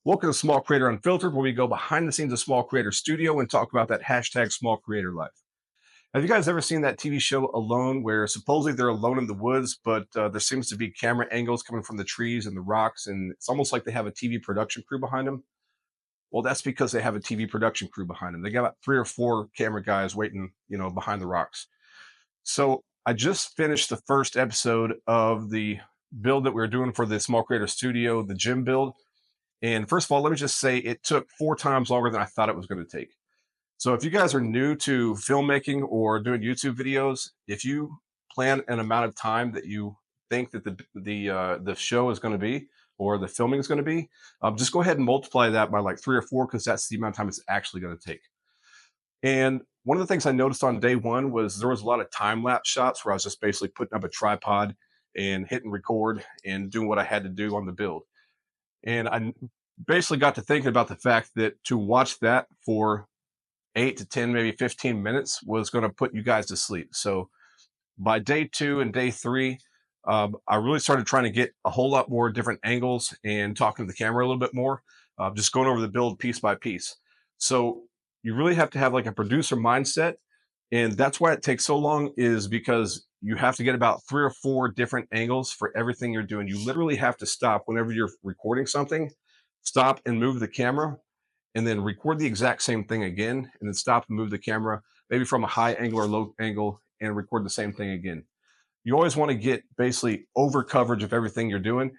Welcome to Small Creator Unfiltered, where we go behind the scenes of Small Creator Studio and talk about that hashtag Small Creator Life. Have you guys ever seen that TV show Alone, where supposedly they're alone in the woods, but there seems to be camera angles coming from the trees and the rocks, and it's almost like they have a TV production crew behind them? Well, that's because they have a TV production crew behind them. They got about 3 or 4 camera guys waiting, behind the rocks. So I just finished the first episode of the build that we were doing for the Small Creator Studio, the gym build. And first of all, let me just say it took 4 times longer than I thought it was going to take. So if you guys are new to filmmaking or doing YouTube videos, if you plan an amount of time that you think that the show is going to be or the filming is going to be, just go ahead and multiply that by like 3 or 4 because that's the amount of time it's actually going to take. And one of the things I noticed on day one was there was a lot of time lapse shots where I was just basically putting up a tripod and hitting record and doing what I had to do on the build. And I basically got to thinking about the fact that to watch that for 8 to 10, maybe 15 minutes was going to put you guys to sleep. So by day two and day three, I really started trying to get a whole lot more different angles and talking to the camera a little bit more, just going over the build piece by piece. So you really have to have like a producer mindset. And that's why it takes so long, is because you have to get about 3 or 4 different angles for everything you're doing. You literally have to stop whenever you're recording something, stop and move the camera, and then record the exact same thing again, and then stop and move the camera, maybe from a high angle or low angle, and record the same thing again. You always want to get basically over coverage of everything you're doing,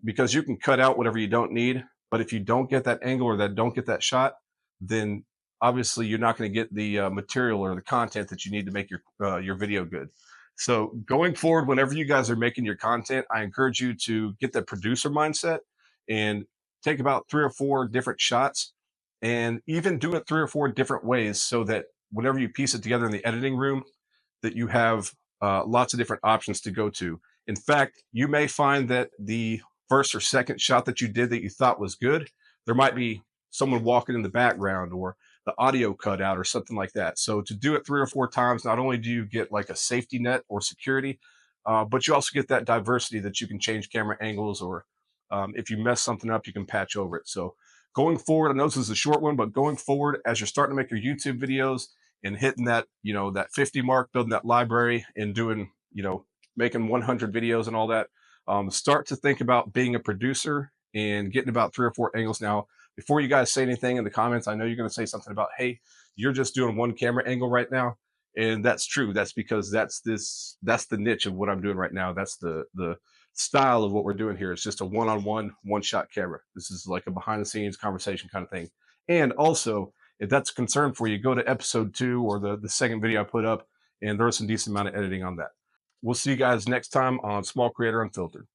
because you can cut out whatever you don't need. But if you don't get that angle or that don't get that shot, then obviously you're not going to get the material or the content that you need to make your video good. So going forward, whenever you guys are making your content, I encourage you to get that producer mindset and take about 3 or 4 different shots and even do it 3 or 4 different ways so that whenever you piece it together in the editing room, that you have lots of different options to go to. In fact, you may find that the first or second shot that you did that you thought was good, there might be someone walking in the background or the audio cut out or something like that. So to do it 3 or 4 times, not only do you get like a safety net or security, but you also get that diversity that you can change camera angles, or if you mess something up, you can patch over it. So going forward, I know this is a short one, but going forward, as you're starting to make your YouTube videos and hitting that, that 50 mark, building that library and doing, making 100 videos and all that, start to think about being a producer and getting about 3 or 4 angles. Now, before you guys say anything in the comments, I know you're going to say something about, hey, you're just doing one camera angle right now. And that's true. That's because that's the niche of what I'm doing right now. That's the style of what we're doing here. It's just a one-on-one, one-shot camera. This is like a behind-the-scenes conversation kind of thing. And also, if that's a concern for you, go to episode 2 or the second video I put up, and there's some decent amount of editing on that. We'll see you guys next time on Small Creator Unfiltered.